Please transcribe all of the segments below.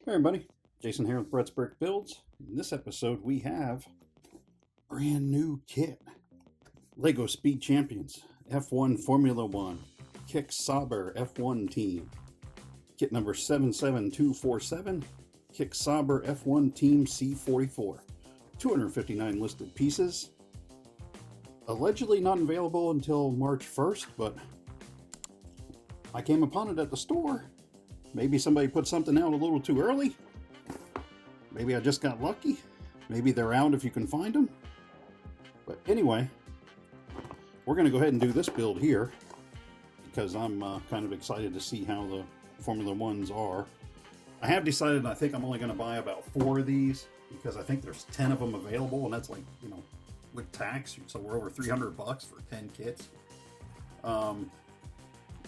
Hey everybody, Jason here with Brett's Brick Builds. In this episode we have brand new kit. Lego Speed Champions, F1 Formula 1, Kick Sauber F1 Team. Kit number 77247, Kick Sauber F1 Team C44. 259 listed pieces. Allegedly not available until March 1st, but I came upon it at the store. Maybe somebody put something out a little too early. Maybe I just got lucky. Maybe they're out if you can find them. But anyway, we're going to go ahead and do this build here because I'm kind of excited to see how the Formula 1s are. I have decided I think I'm only going to buy about 4 of these because I think there's 10 of them available, and that's like, you know, with tax, so we're over $300 for 10 kits.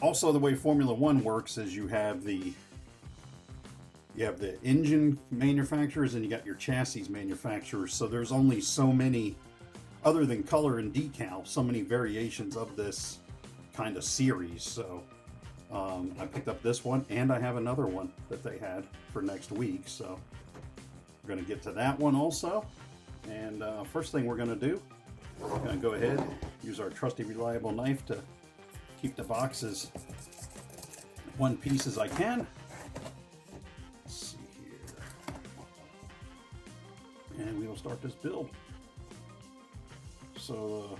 Also, the way Formula 1 works is you have the engine manufacturers and you got your chassis manufacturers. So there's only so many, other than color and decal, so many variations of this kind of series. So I picked up this one, and I have another one that they had for next week. So we're going to get to that one also. And first thing we're going to do, we're going to go ahead, use our trusty, reliable knife to keep the boxes one piece as I can. Let's see here. And we will start this build. So,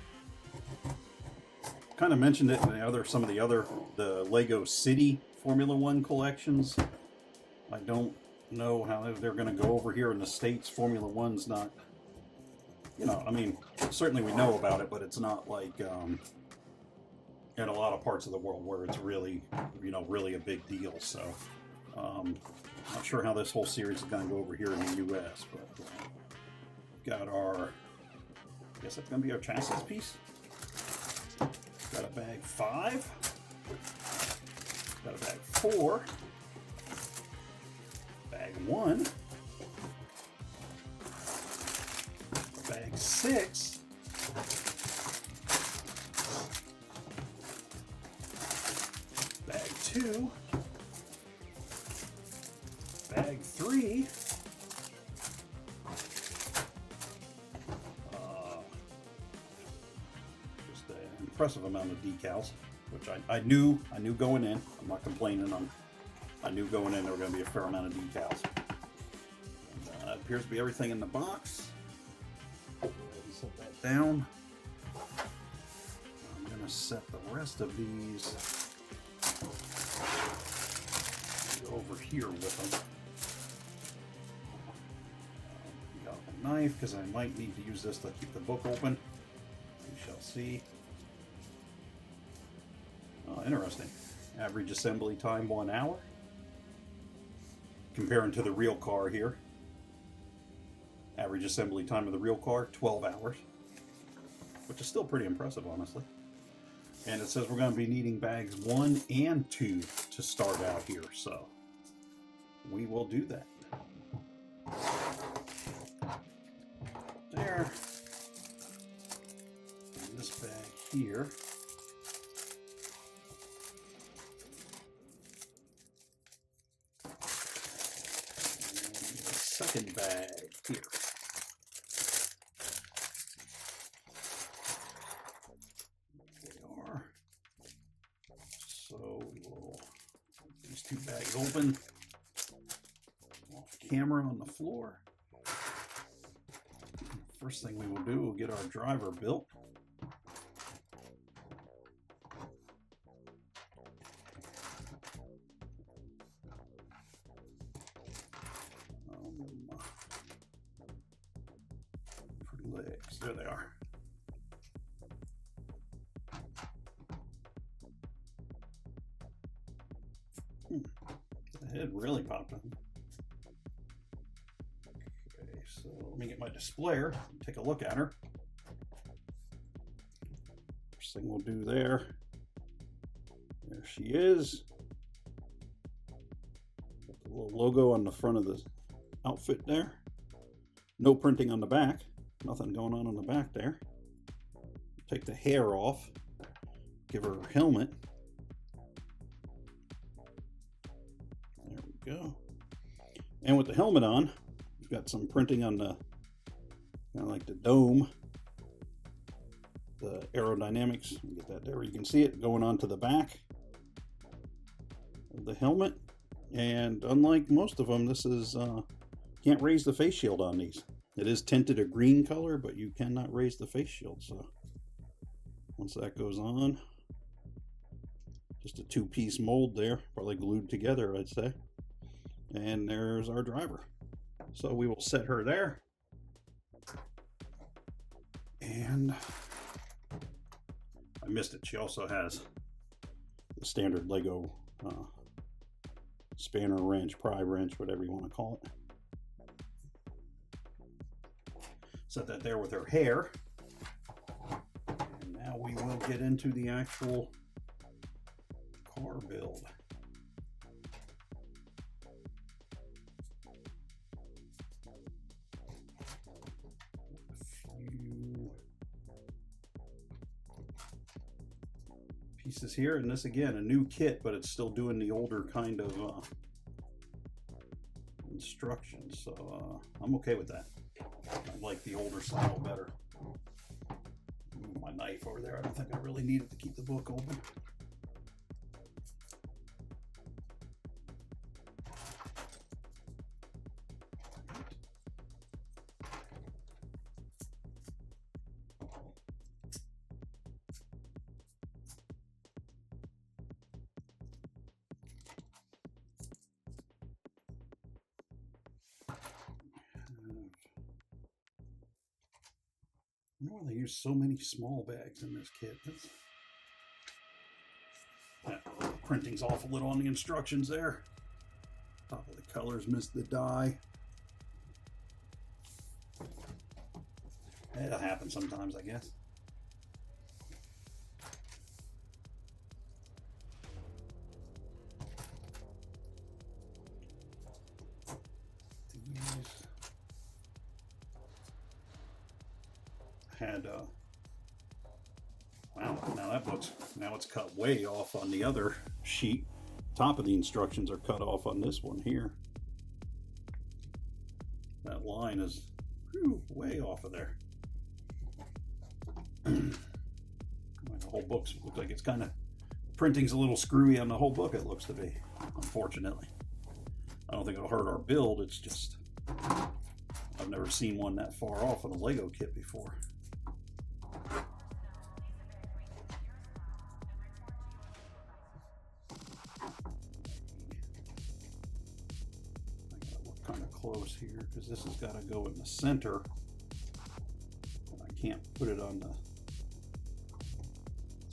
kind of mentioned it in some of the Lego City Formula 1 collections. I don't know how they're going to go over here in the States. Formula 1's not, you know, I mean, certainly we know about it, but it's not like, in a lot of parts of the world where it's really, you know, really a big deal. So, not sure how this whole series is going to go over here in the U.S., but got our, I guess that's going to be our chassis piece. Got a bag 5. Got a bag 4. Bag 1. Bag 6. Bag 2, bag 3, just an impressive amount of decals, which I knew going in. I'm not complaining. I knew going in there were going to be a fair amount of decals. And, that appears to be everything in the box. Set that down. I'm going to set the rest of these over here with them. Got a knife because I might need to use this to keep the book open. We shall see. Oh, interesting. Average assembly time 1 hour. Comparing to the real car here. Average assembly time of the real car 12 hours. Which is still pretty impressive, honestly. And it says we're going to be needing bags 1 and 2 to start out here, so we will do that. There. And this bag here. And the second bag here. So we will put these 2 bags open, off camera on the floor. First thing we will do, we'll get our driver built. Pretty legs, there they are. The head really popped on. Okay, so let me get my displayer and take a look at her. First thing we'll do there she is. Got the little logo on the front of the outfit there. No printing on the back. Nothing going on the back there. Take the hair off. Give her her helmet. There we go. And with the helmet on, we've got some printing on the kind of like the dome, the aerodynamics. Get that there. You can see it going onto the back of the helmet. And unlike most of them, this is can't raise the face shield on these. It is tinted a green color, but you cannot raise the face shield. So once that goes on, just a two-piece mold there, probably glued together, I'd say. And there's our driver. So we will set her there. And I missed it. She also has the standard Lego spanner wrench, pry wrench, whatever you want to call it. Set that there with her hair. And now we will get into the actual car build. A few pieces here, and this again, a new kit, but it's still doing the older kind of instructions, so I'm okay with that. I like the older style better. Move my knife over there. I don't think I really need it to keep the book open. I wonder why they use so many small bags in this kit. That printing's off a little on the instructions there. Top of the colors missed the dye. It'll happen sometimes, I guess. Had wow, now that book's it's cut way off on the other sheet. Top of the instructions are cut off on this one here. That line is way off of there. The whole book looks like it's kind of, printing's a little screwy on the whole book, it looks to be, unfortunately. I don't think it'll hurt our build, it's just I've never seen one that far off on a Lego kit before. Close here because this has got to go in the center, and I can't put it on the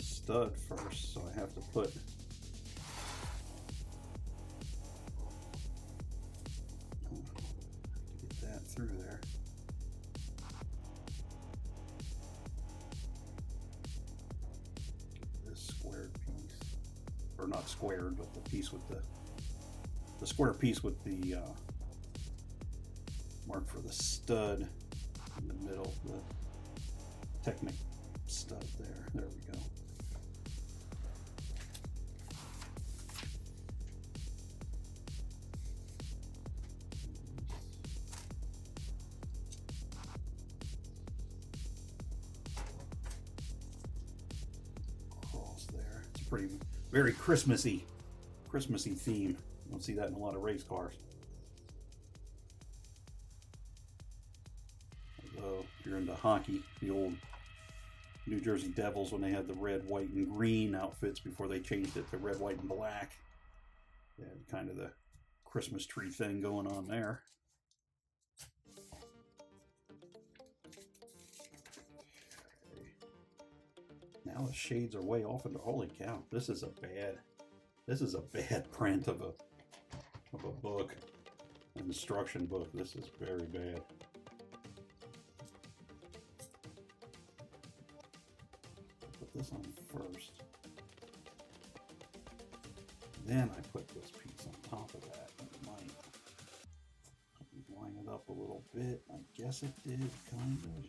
stud first, so I have to put get that through there. Get this squared piece, or not squared, but the piece with the square piece with the mark for the stud in the middle, the Technic stud there. There we go. Cross there. It's pretty, very Christmassy theme. You don't see that in a lot of race cars. If you're into hockey, the old New Jersey Devils, when they had the red, white, and green outfits before they changed it to red, white, and black, they had kind of the Christmas tree thing going on there. Okay. Now the shades are way off, and holy cow, this is a bad print of a book, an instruction book. This is very bad. This on first, then I put this piece on top of that. It might line it up a little bit. I guess it did, kind of.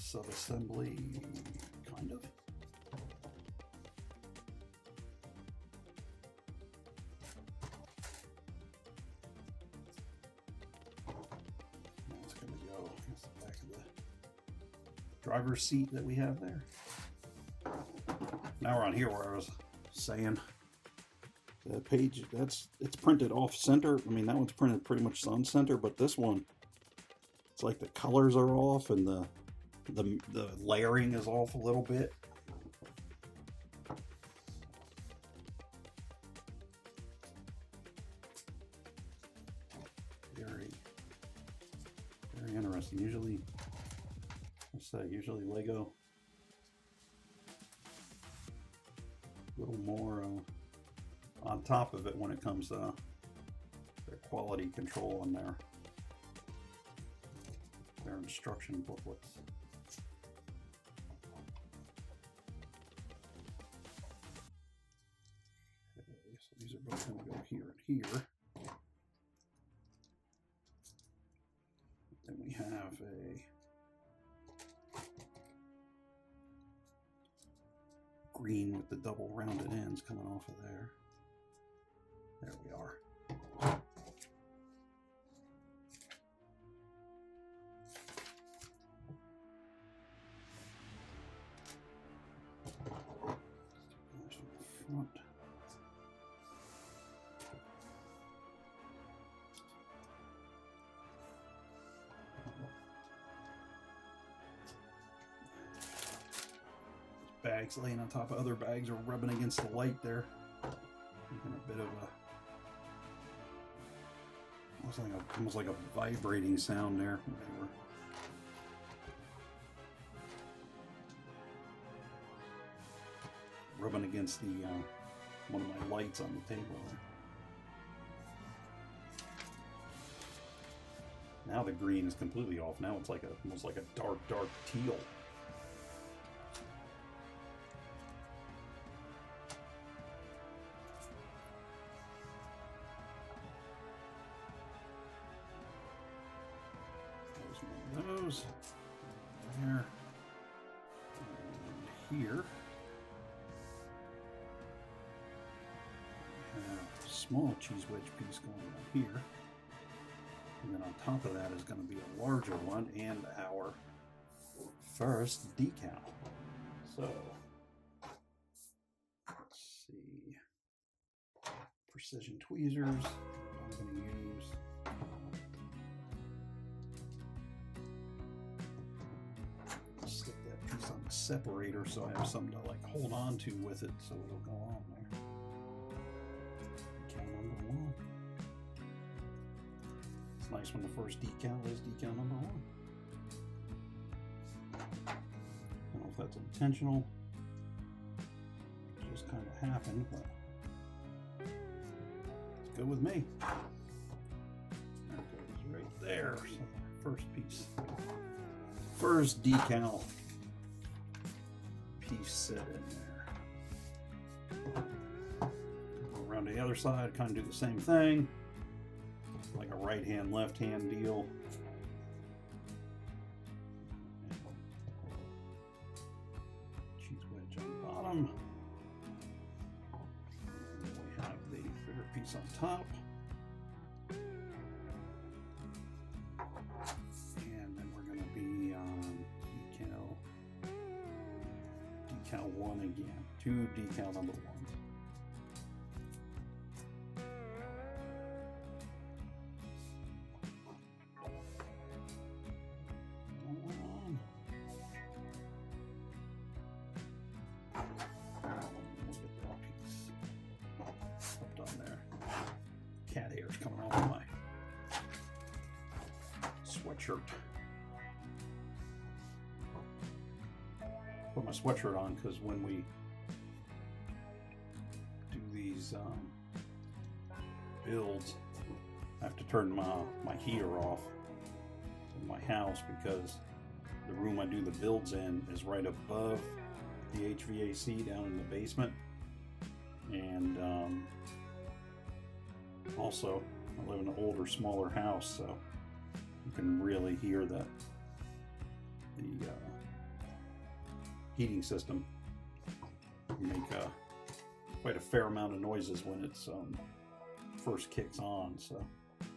Sub-assembly, kind of. Now it's going to go against the back of the driver's seat that we have there. Now we're on here where I was saying that page, it's printed off center. I mean, that one's printed pretty much on center, but this one, it's like the colors are off and the layering is off a little bit. Very, very interesting. Usually, usually Lego a little more on top of it when it comes to their quality control and their instruction booklets. Okay, so these are both going to go here and here. Then we have a green with the double rounded ends coming off of there. There we are. Front. Bags laying on top of other bags are rubbing against the light there. Making a bit of a almost like a vibrating sound there. They were rubbing against the one of my lights on the table there. Now the green is completely off. Now it's like almost like a dark teal. There's one of those. There. And here. Small cheese wedge piece going on here, and then on top of that is going to be a larger one and our first decal. So let's see, precision tweezers I'm going to use. Stick that piece on the separator so I have something to like hold on to with it so it'll go on there. It's nice when the first decal is decal number 1. I don't know if that's intentional. It just kind of happened, but it's good with me. That goes right there. So first piece. First decal piece set in there. Around the other side, kind of do the same thing, like a right hand, left hand deal. Cheese wedge on the bottom. And then we have the bigger piece on top. And then we're going to be on decal 1 again. 2 decal number 1. Cat hairs coming off of my sweatshirt. Put my sweatshirt on because when we do these builds, I have to turn my heater off in my house because the room I do the builds in is right above the HVAC down in the basement. And also, I live in an older, smaller house, so you can really hear the heating system make quite a fair amount of noises when it's first kicks on, so it's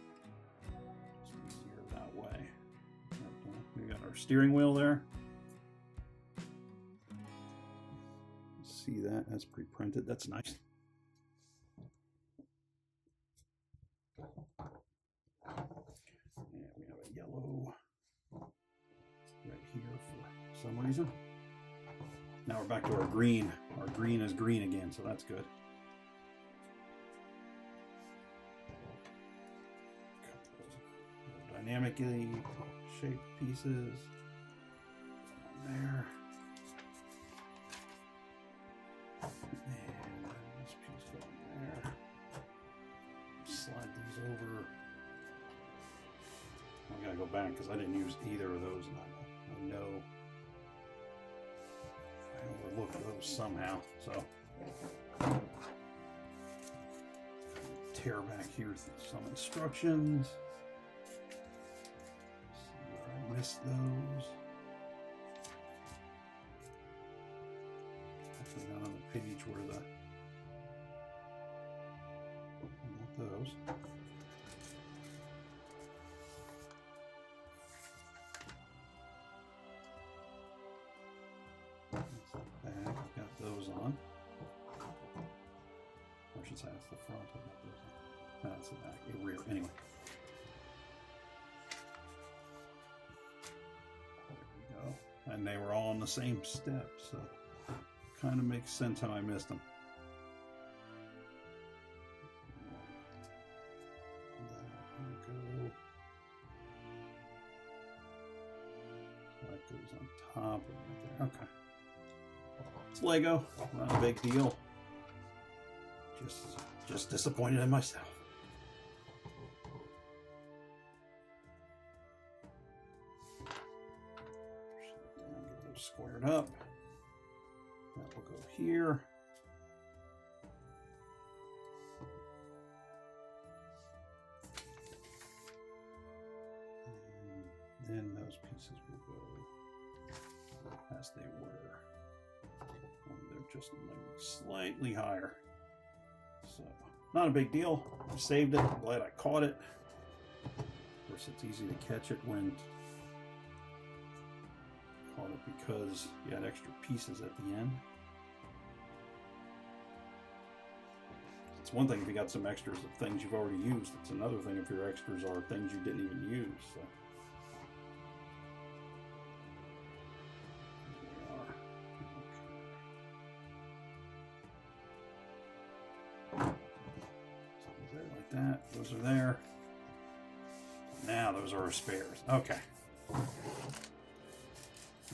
easier that way. We got our steering wheel there. See that? That's pre-printed. That's nice. And we have a yellow right here for some reason. Now we're back to our green. Our green is green again, so that's good. Dynamically shaped pieces there. And this piece on there. Slide these over. I gotta go back because I didn't use either of those, and I know I overlooked those somehow. So tear back here some instructions. See where I missed those. Hopefully not on the page where the not those. I've got those on. Or I should say that's the front. I've got those on. That's the back, the rear. Anyway. There we go. And they were all on the same step, so kind of makes sense how I missed them. That goes on top of it there. Okay. It's Lego, not a big deal. Just disappointed in myself. Get those squared up. That will go here. And then those pieces will go as they were. They're just slightly higher. So, not a big deal. I saved it. I'm glad I caught it. Of course, it's easy to catch it when caught it because you had extra pieces at the end. It's one thing if you got some extras of things you've already used. It's another thing if your extras are things you didn't even use. So. Those are there. Now those are our spares. Okay.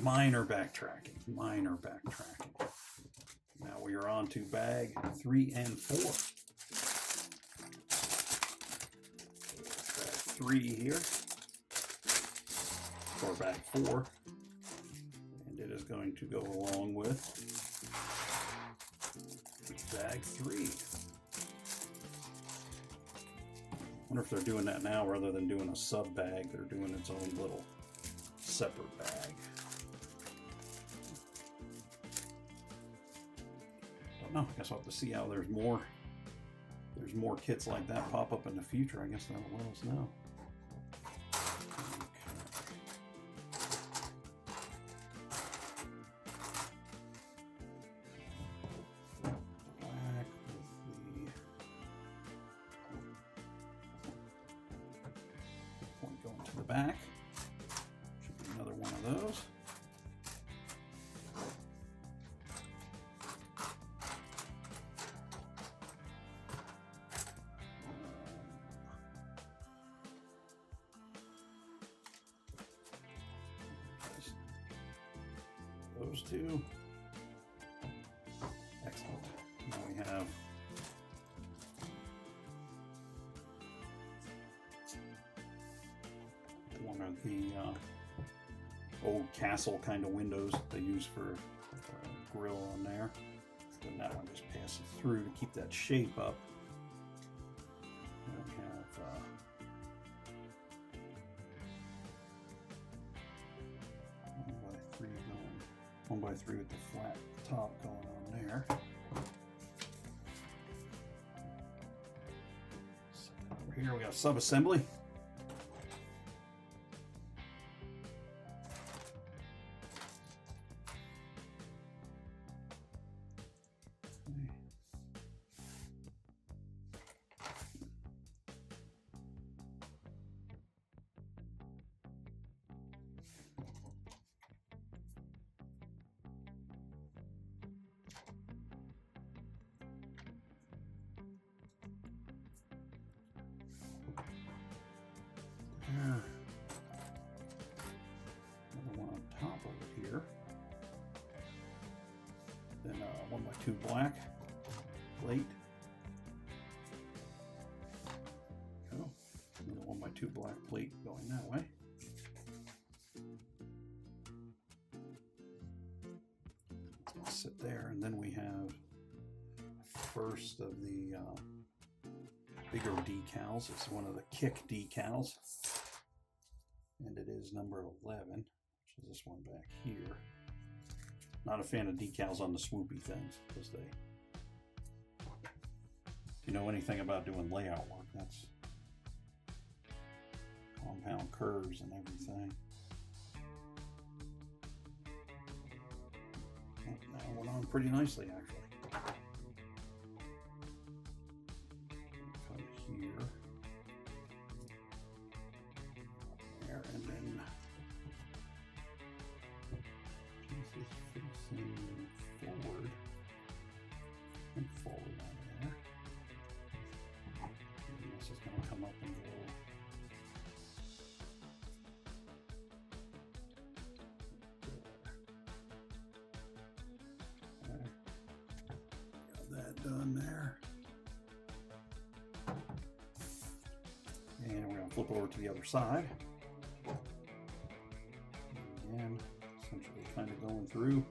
Minor backtracking. Minor backtracking. Now we are on to bag 3 and 4. Bag 3 here. Or bag 4. And it is going to go along with bag 3. I wonder if they're doing that now rather than doing a sub bag. They're doing its own little separate bag. Don't know. I guess I'll have to see how there's more kits like that pop up in the future. I guess that'll let us know. Back. Should be another one of those. Those two. Excellent. Now we have one of the old castle kind of windows that they use for grill on there. Then that one just passes through to keep that shape up. And we have 1 by 3 going 1x3 with the flat top going on there. So over here we got sub-assembly. Another one on top of it here. Then 1x2 black plate. Oh, another 1x2 black plate going that way. Sit there, and then we have first of the bigger decals. It's one of the kick decals, and it is number 11, which is this one back here. Not a fan of decals on the swoopy things because they, if you know anything about doing layout work, that's compound curves and everything. That went on pretty nicely, actually. Come here, there, and then this is facing forward and forward out of there. And this is going to come up and go. Done there. And we're going to flip over to the other side. Again, essentially kind of going through.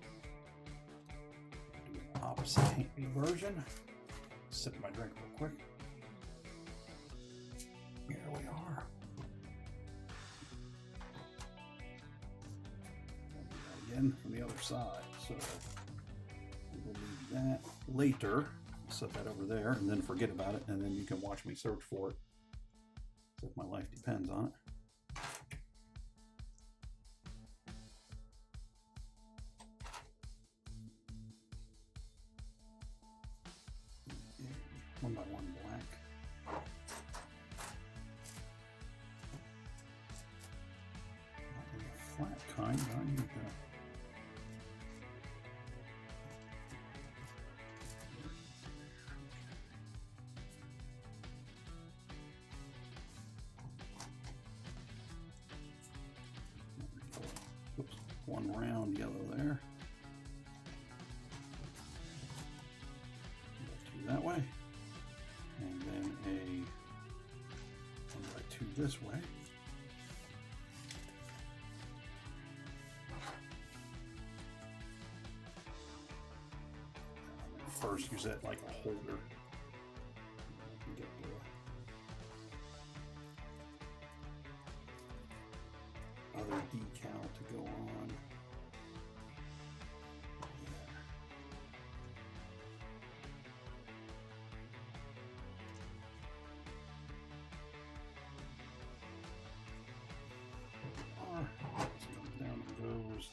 Do an opposite version. Sip my drink real quick. Here we are. Again from the other side. So we'll leave that later. Set that over there and then forget about it, and then you can watch me search for it if my life depends on it. One by one black. Not the flat kind, I need the one round yellow there. Two that way, and then a 1x2 this way. First, use that like a holder. Get the other decal to go on. Down it goes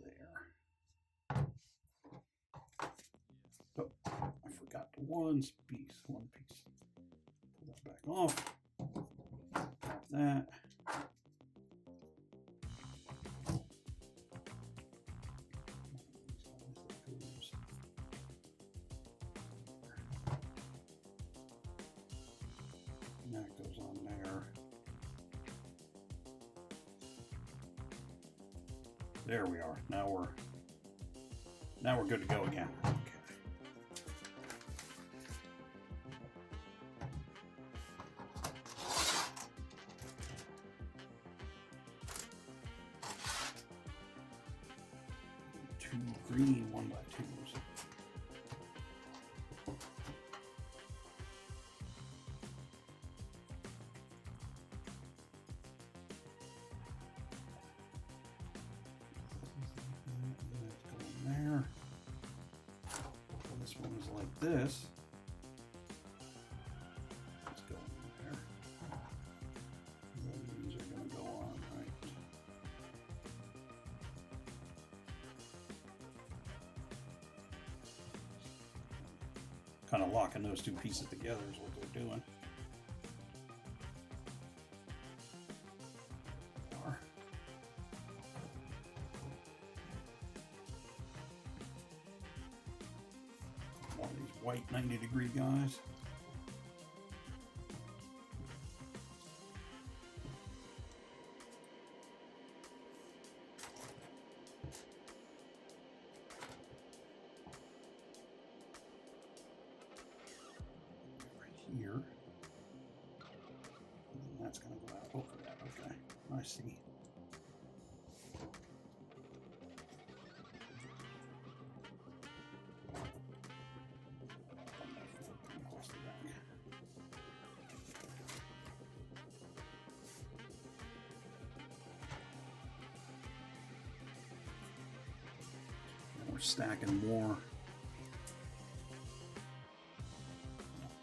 there. Oh, I forgot the one piece. Pull that back off. Grab that. And that goes on there. There we are. Now we're good to go again. Okay. Two green 1x2s. this. Let's go in there. These are going to go on, right? Kind of locking those two pieces together is what they're doing. One of these white 90-degree guys. Here. And that's going to go out over that. Okay, I see. And we're stacking more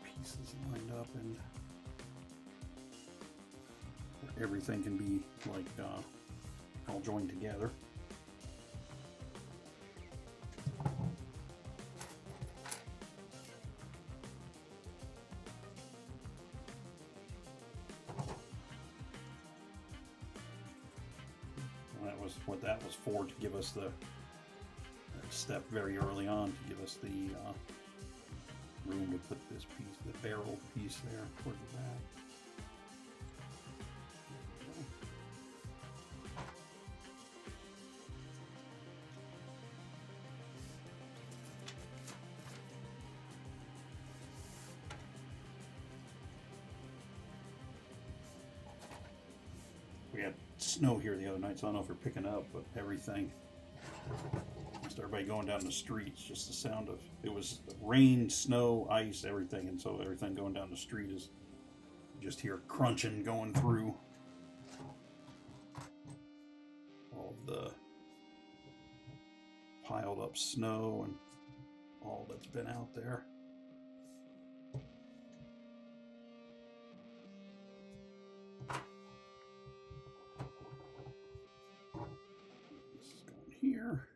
pieces lined up, and where everything can be like all joined together. And that was what that was for, to give us the step very early on, to give us the room to put this piece, the barrel piece there toward the back. We had snow here the other night, so I don't know if we're picking up, but everything, just everybody going down the streets, just the sound of, it was rain, snow, ice, everything, and so everything going down the street is just hear crunching going through all the piled up snow and all that's been out there. This is going here.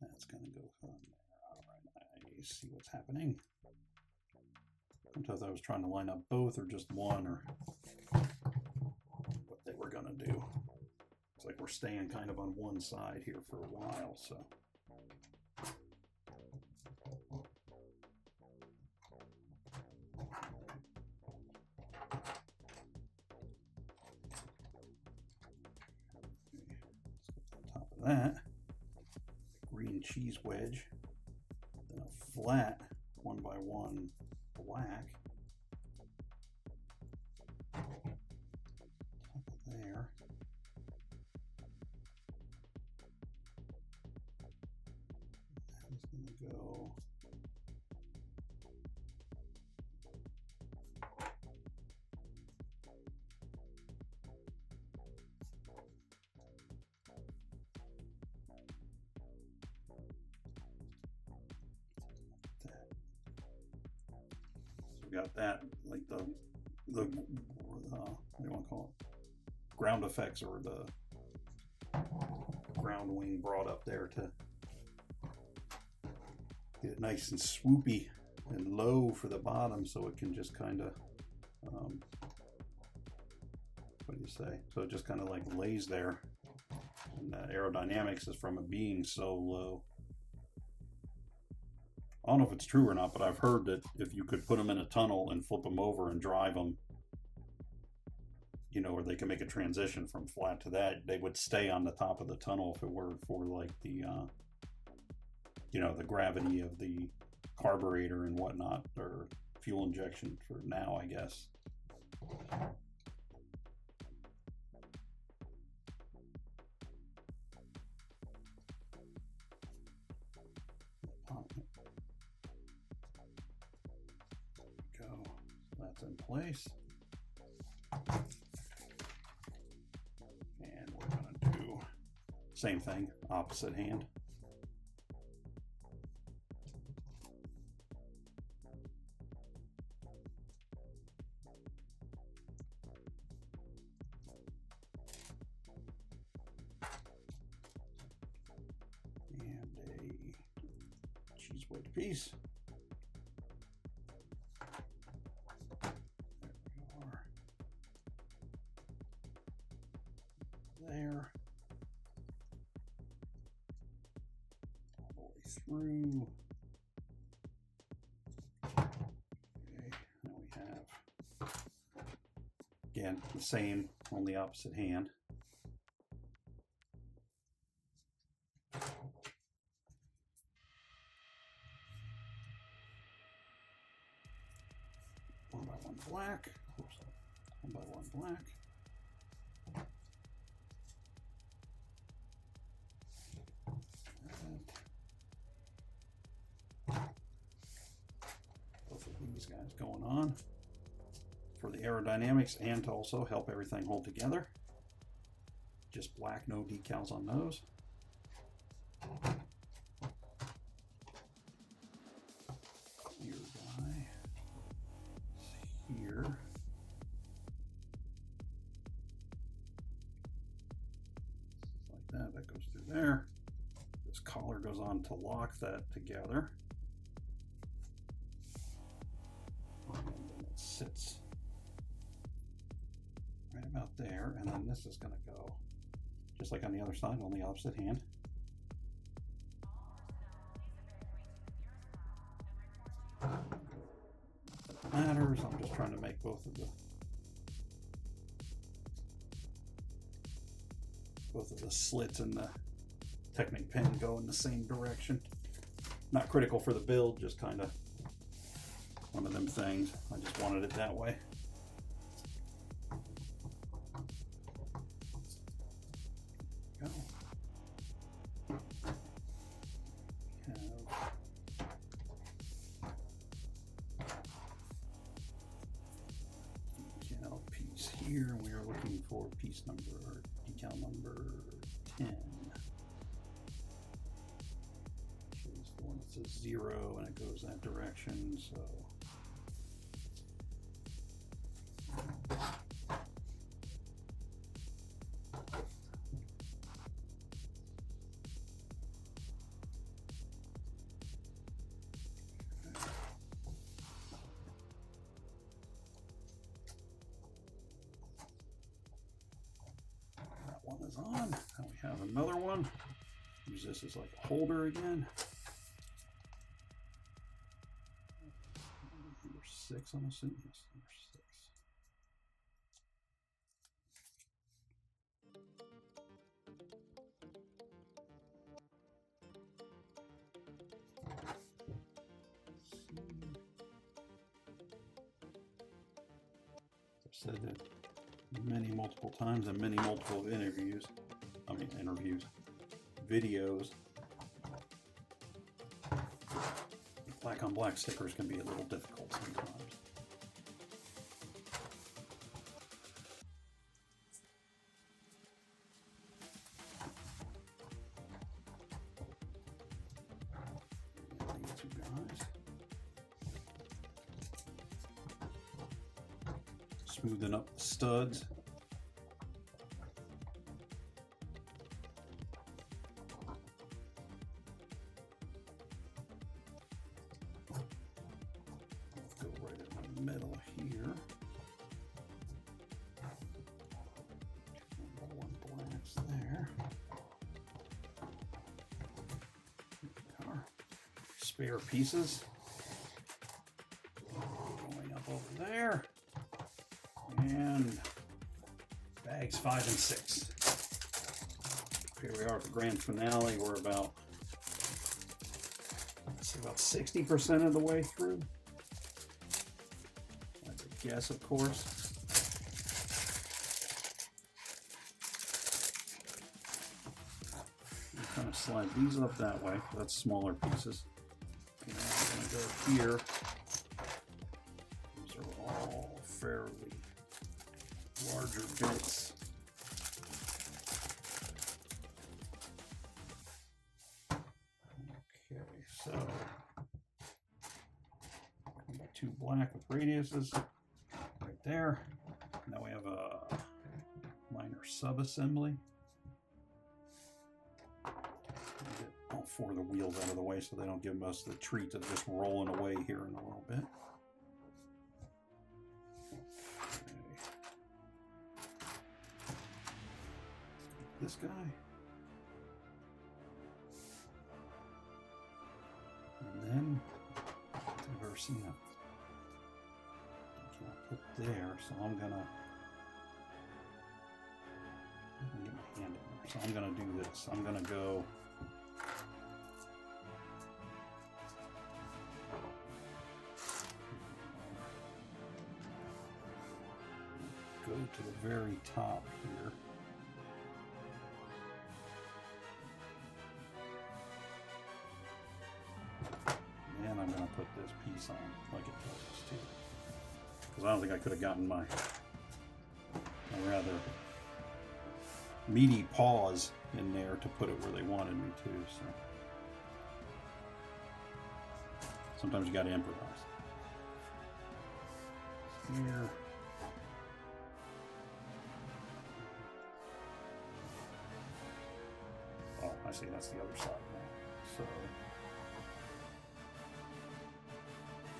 That's going to go on there. All right, I see what's happening. Sometimes I was trying to line up both or just one, or what they were going to do. It's like we're staying kind of on one side here for a while, so. That green cheese wedge, then a flat 1x1 black top of there. That is going to go got that, like the what do you want to call it, ground effects, or the ground wing brought up there to get it nice and swoopy and low for the bottom, so it can just kind of what do you say, so it just kind of like lays there, and the aerodynamics is from it being so low. I don't know if it's true or not, but I've heard that if you could put them in a tunnel and flip them over and drive them, you know, where they can make a transition from flat to that, they would stay on the top of the tunnel if it were for like the, you know, the gravity of the carburetor and whatnot, or fuel injection for now, I guess. That's in place. Same thing, opposite hand. Cheese wedge piece. There. All the way through. Okay, now we have, again, the same on the opposite hand. One by one black. Oops. One by one black. Both of these guys going on for the aerodynamics and to also help everything hold together. Just black, no decals on those. Clear guy here. Like that, that goes through there. This collar goes on to lock that together. And then it sits right about there, and then this is going to go just like on the other side on the opposite hand. That matters. I'm just trying to make both of the slits in the Technic pin go in the same direction. Not critical for the build, just kind of one of them things. I just wanted it that way. Go. Decal piece here. We are looking for piece number, or decal number 10. The one that says 0 and it goes that direction, so that one is on. Now we have another one. Use this as like a holder again. Number 6, I'm assuming. Yes, number 6. I've said that many multiple times and many multiple videos. Black on black stickers can be a little difficult sometimes. These two guys. Smoothing up the studs. Middle here. One black's there. Our spare pieces going up over there, and bags 5 and 6. Here we are at the grand finale. We're about 60% of the way through. Yes, of course. I'm kind of slide these up that way. That's smaller pieces. And I'm going to go here. These are all fairly larger bits. 2 black with radiuses right there. Now we have a minor sub-assembly. Get all 4 of the wheels out of the way so they don't give us the treat of just rolling away here in a little bit. This guy. And then I've ever seen that. I can't put there, so I'm gonna get my hand in there. So I'm gonna do this. I'm gonna go to the very top here. And I'm going to put this piece on like it does too. Because I don't think I could have gotten my rather meaty paws in there to put it where they wanted me to. So sometimes you got to improvise. Here. Oh, I see. That's the other side now. So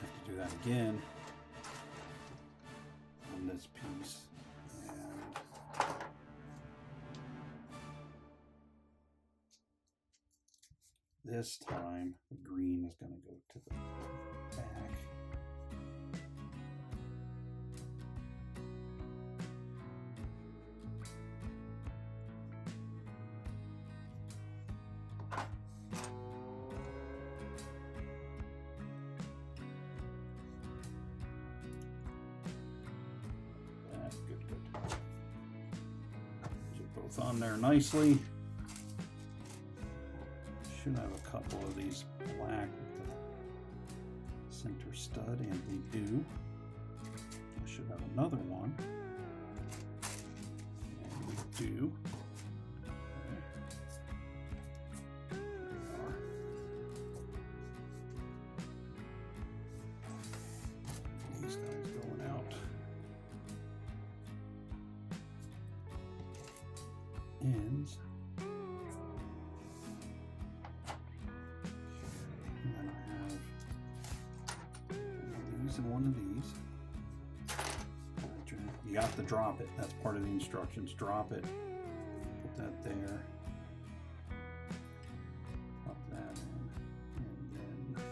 have to do that again on this piece. And this time the green is going to go to the back. On there nicely. Should have a couple of these black with the center stud, and we do. I should have another one, and we do. These guys going out. Ends. And then I have one of these and one of these. You got to drop it. That's part of the instructions. Drop it. Put that there. Pop that in. And then there.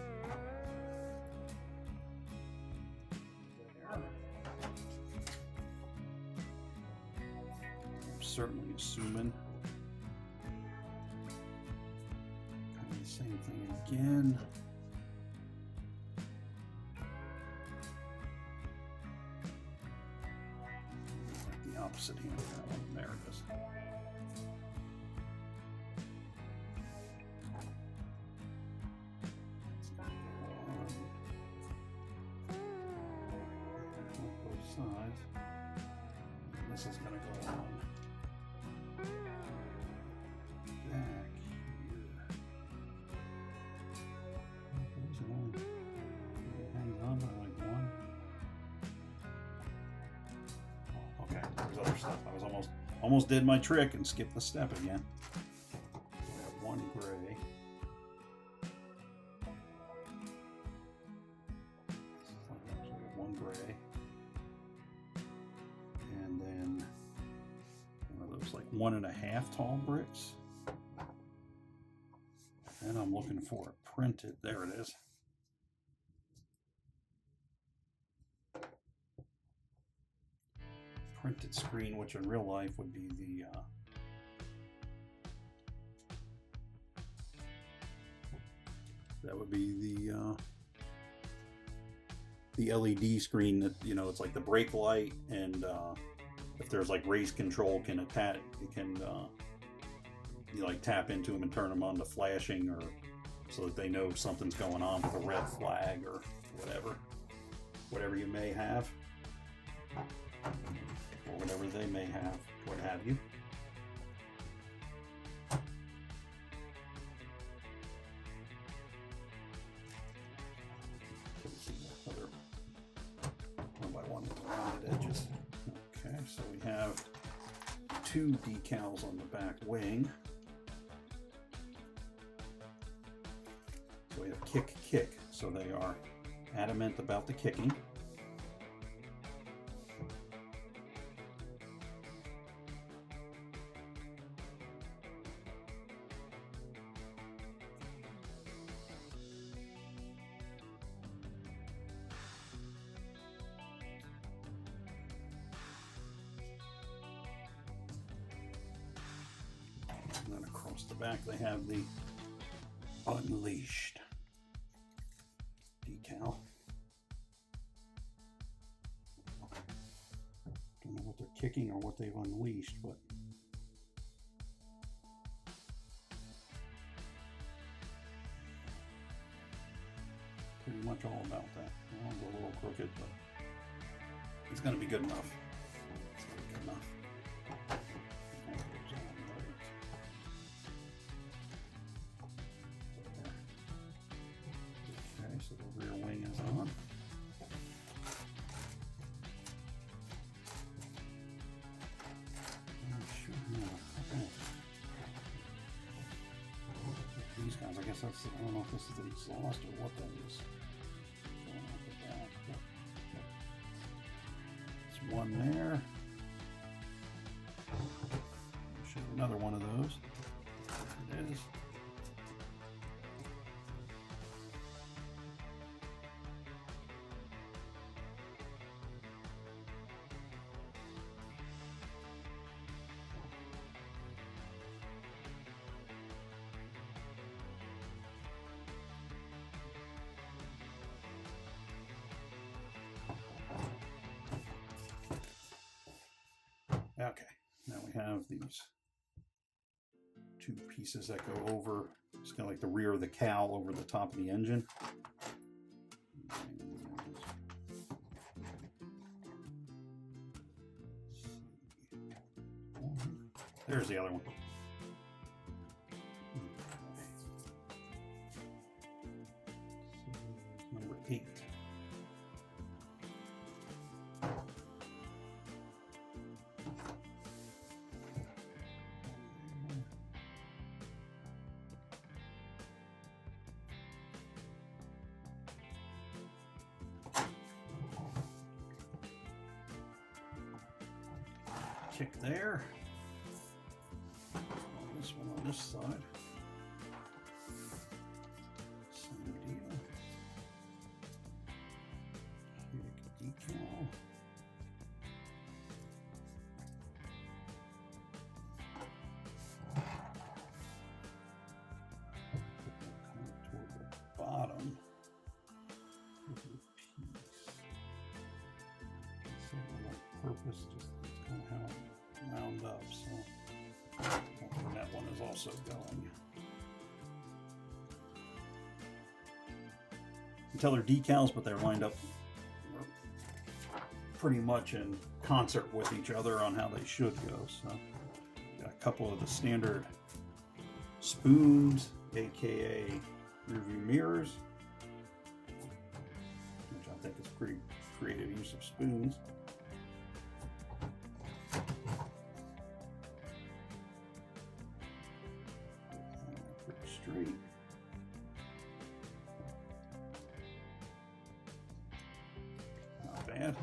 I'm certainly assuming kind of the same thing again. The opposite hand of that one. There it is. Both sides. And this is going to go on back here. Hangs on by like one. Okay, there's other stuff. I was almost did my trick and skipped the step again. We have one gray. Actually, we have one gray. And then one of those like 1.5 tall bricks. And I'm looking for it printed. There it is. Printed screen, which in real life would be the LED screen that, you know, it's like the brake light, and if there's like race control, can attach, you can you like tap into them and turn them on to flashing, or so that they know something's going on with a red flag or whatever you may have, or whatever they may have, what have you. Couldn't see the other two decals on the back wing. So we have kick, so they are adamant about the kicking. And then across the back they have the Unleashed decal. Don't know what they're kicking or what they've unleashed, but pretty much all about that. I'll go a little crooked, but it's going to be good enough. It's going to be good enough. Okay, so the rear wing is on. These guys, I guess that's, I don't know if this is the exhaust or what that is. Going out the back, but there's one there. Should have another one of those. It is. Okay, now we have these two pieces that go over. It's kind of like the rear of the cowl over the top of the engine. There's the other one. Number 8. Kick there. This one on this side. Same deal. Kick decal. Toward the bottom of the piece. So the purpose just that's kind of how it round up. So hopefully that one is also going. You can tell they're decals, but they're lined up pretty much in concert with each other on how they should go. So got a couple of the standard spoons, aka rearview mirrors, which I think is pretty creative use of spoons. Pretty straight. Not bad.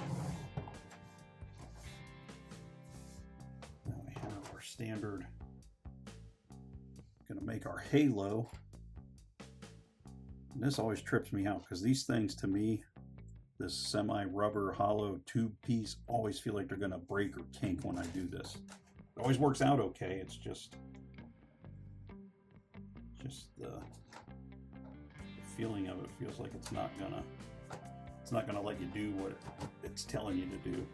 Now we have our standard. Going to make our halo. And this always trips me out because these things, to me, this semi-rubber hollow tube piece, always feel like they're going to break or kink when I do this. It always works out okay. It's just the feeling of it feels like it's not gonna let you do what it's telling you to do.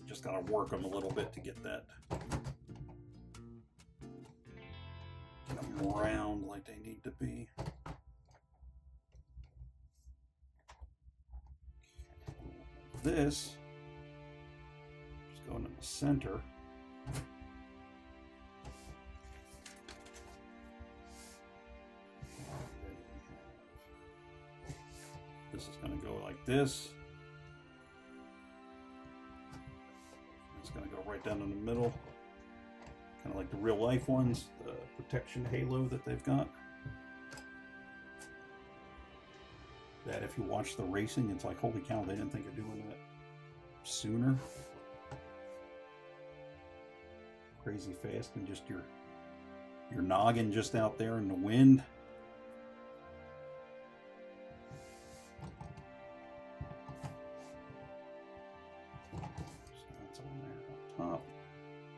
Just gotta work them a little bit to get them round like they need to be. This, just go the center. This is going to go like this. It's going to go right down in the middle, kind of like the real life ones, the protection halo that they've got. That if you watch the racing, it's like, holy cow, they didn't think of doing that sooner. Crazy fast, and just your noggin just out there in the wind. So that's on there on top.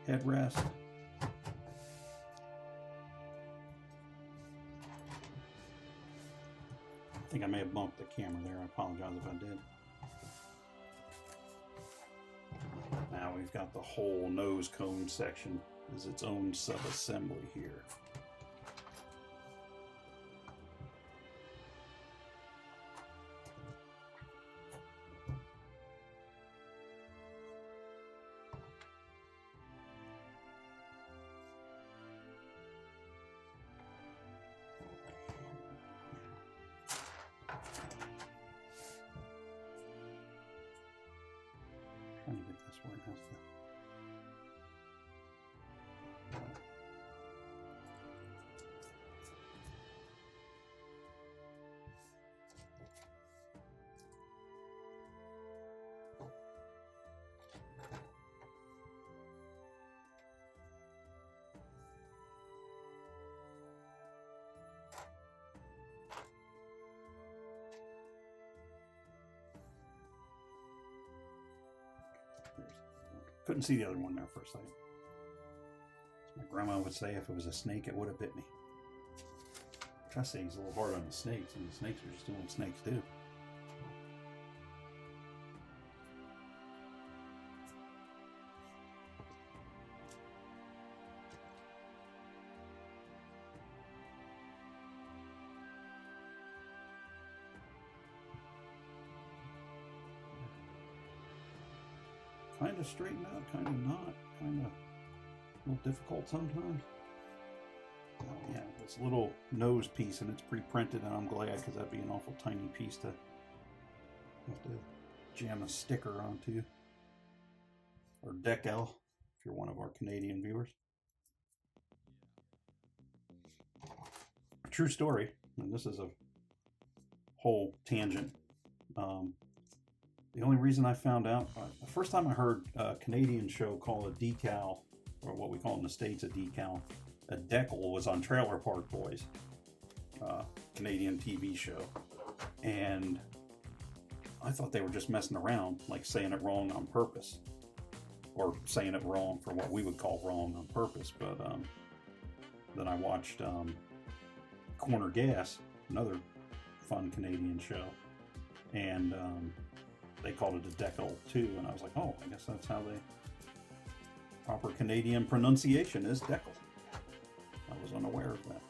Headrest. I think I may have bumped the camera there. I apologize if I did. Now we've got the whole nose cone section as its own sub-assembly here. Trying to get this where it has to. Couldn't see the other one there for a second. My grandma would say if it was a snake, it would have bit me. I say he's a little hard on the snakes, and the snakes are just doing what snakes do. Kind of straightened out, kind of not, kind of a little difficult sometimes. Oh yeah, this little nose piece, and it's pre-printed, and I'm glad, because that'd be an awful tiny piece to have to jam a sticker onto, or decal, if you're one of our Canadian viewers. True story, and this is a whole tangent. The only reason I found out, the first time I heard a Canadian show call a decal, or what we call in the States a decal, a decal, was on Trailer Park Boys, Canadian TV show. And I thought they were just messing around, like saying it wrong on purpose, or saying it wrong for what we would call wrong on purpose. But then I watched Corner Gas, another fun Canadian show, and they called it a decal too, and I was like, oh, I guess that's how they proper Canadian pronunciation is decal. I was unaware of that.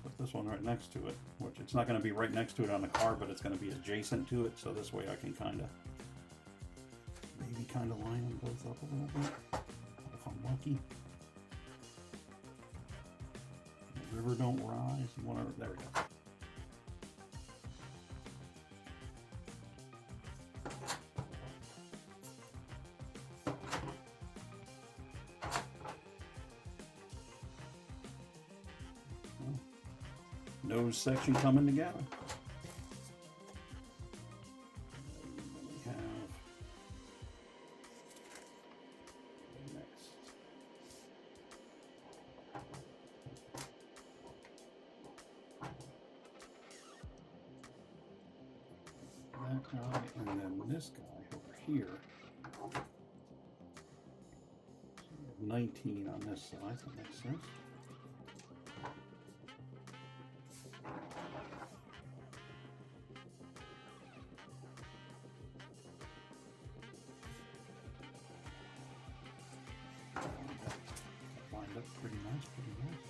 Put this one right next to it, which it's not going to be right next to it on the car, but it's going to be adjacent to it, so this way I can kind of line them both up a little bit, if I'm lucky. The river don't rise, whatever. There we go. Nose section coming together. Guy, and then this guy over here. 19 on this side, that makes sense. Pretty nice, pretty nice.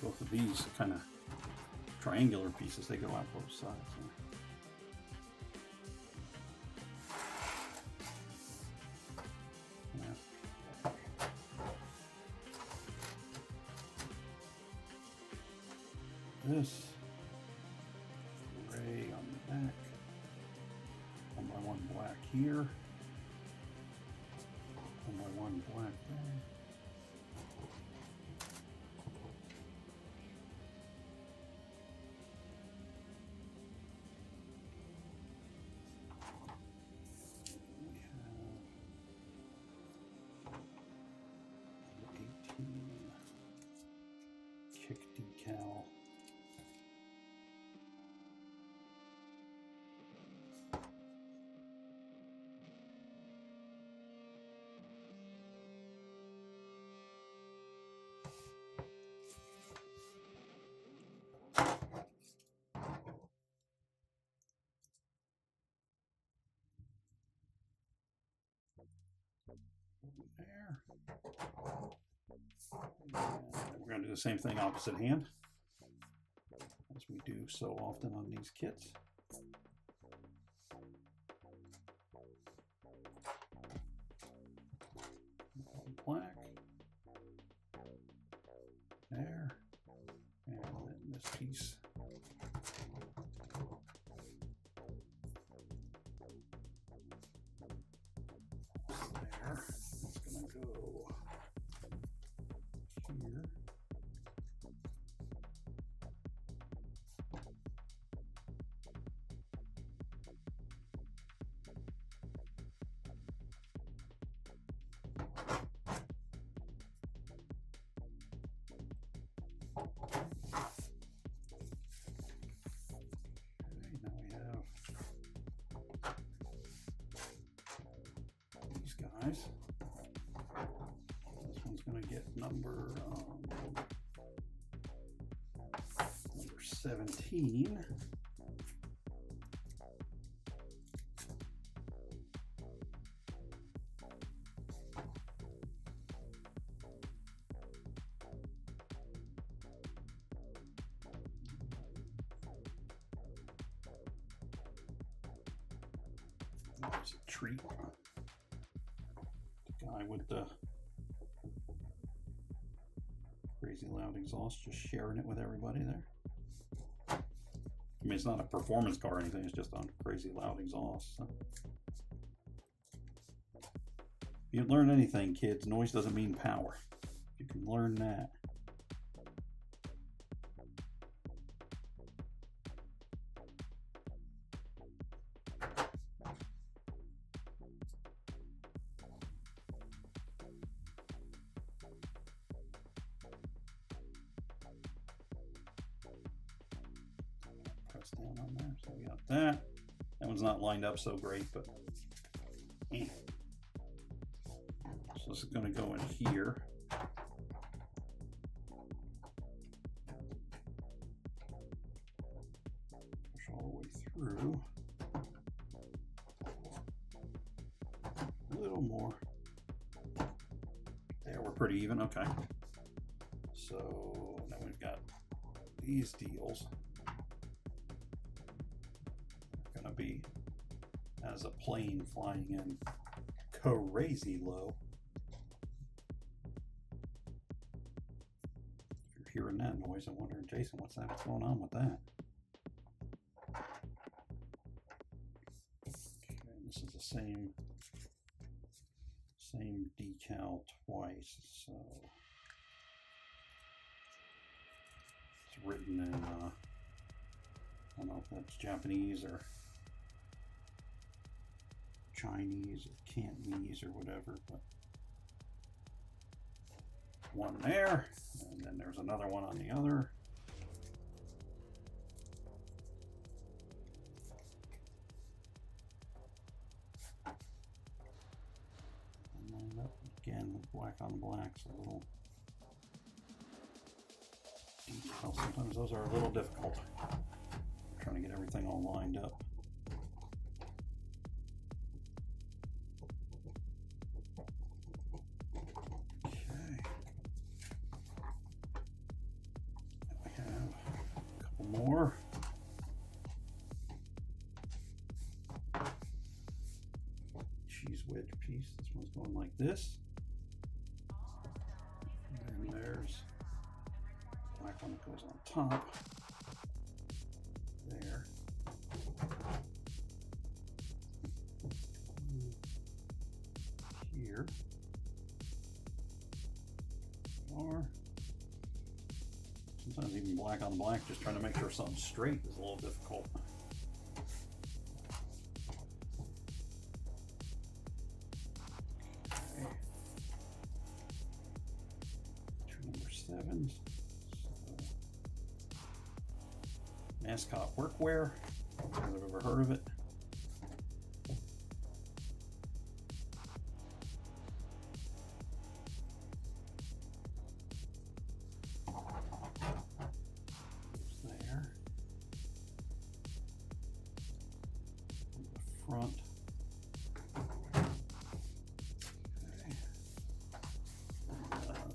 Both of these kind of triangular pieces, they go out both sides. Yeah. This gray on the back, 1x1 black here, 1x1 black there. Kick decal. There. And we're going to do the same thing opposite hand, as we do so often on these kits. Black. There. And then this piece. There. It's going to go here. Guys, this one's going to get number 17. There's a treat. Guy with the crazy loud exhaust, just sharing it with everybody there. I mean, it's not a performance car or anything, it's just on crazy loud exhaust. So. If you learn anything, kids, noise doesn't mean power. You can learn that. Down on there, so we got that. That one's not lined up so great, but so this is going to go in here. Push all the way through. A little more. There, we're pretty even. Okay. So now we've got these deals. Be as a plane flying in crazy low. If you're hearing that noise, I'm wondering, Jason, what's going on with that? Okay, this is the same decal twice, so it's written in I don't know if that's Japanese or Chinese or Cantonese or whatever, but one there, and then there's another one on the other. black on black, so a little detail. Sometimes those are a little difficult. I'm trying to get everything all lined up. Okay. We have a couple more. Cheese wedge piece. This one's going like this. And then there's the black one that goes on top. There. Here. Or sometimes even black on black, just trying to make sure something's straight is a little difficult. Okay. 2 number 7s. So, mascot workwear. I don't know if I've ever heard of it. Front. Okay.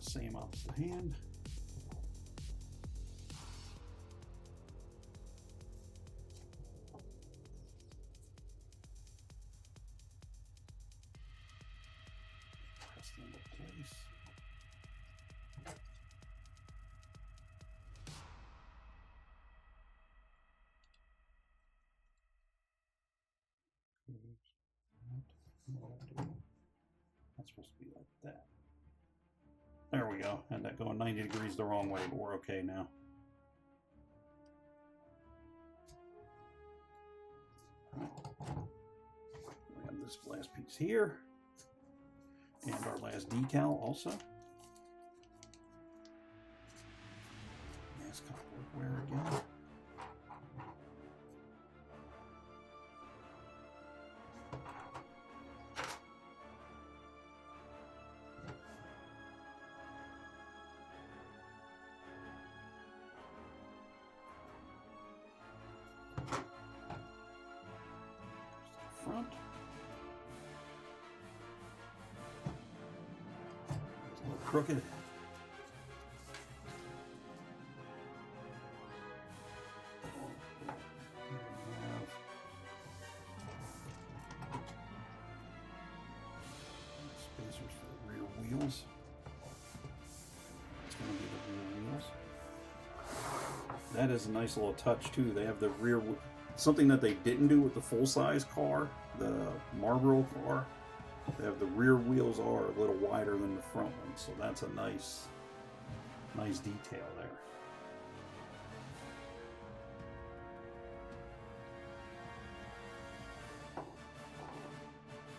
Same opposite hand. Press them into place. That's supposed to be like that. There we go. Had that going 90 degrees the wrong way, but we're okay now. We have this last piece here. And our last decal also. Mascot workwear again. Front. It's a little crooked. Spacers for the rear wheels. It's going to be the rear wheels. That is a nice little touch too. They have the rear. Something that they didn't do with the full-size car, the Marlboro car, they have the rear wheels are a little wider than the front ones, so that's a nice detail there.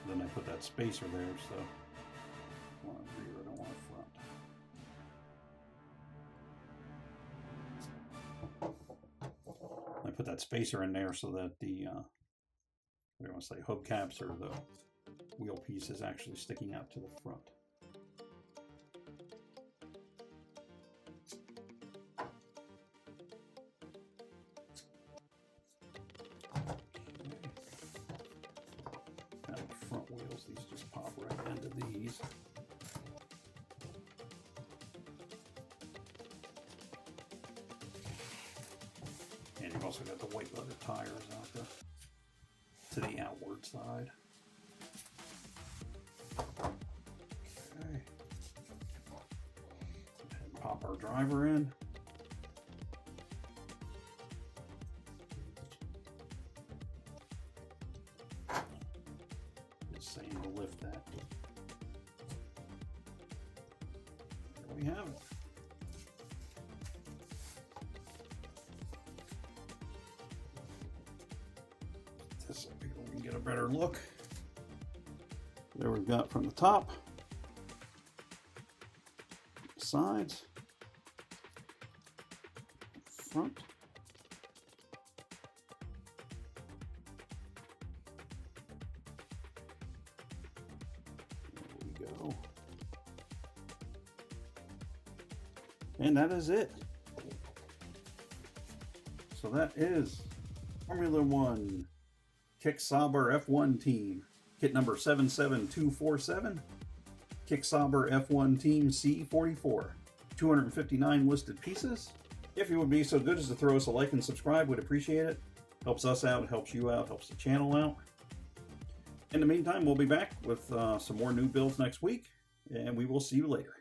Then I put that spacer there, so I want rear, I don't want front. I put that spacer in there so that the what do I want to say, hubcaps or the wheel piece is actually sticking out to the front. Now the front wheels, these just pop right into these. And you've also got the white leather tires out to the outward side. Okay. And pop our driver in. Just saying to lift that. There we have it. This up here, we can get a better look. There we've got from the top, sides, front. There we go. And that is it. So that is Formula One Kick Sauber F1 Team, kit number 77247. Kick Sauber F1 Team C44. 259 listed pieces. If you would be so good as to throw us a like and subscribe, we'd appreciate it. Helps us out, helps you out, helps the channel out. In the meantime, we'll be back with some more new builds next week, and we will see you later.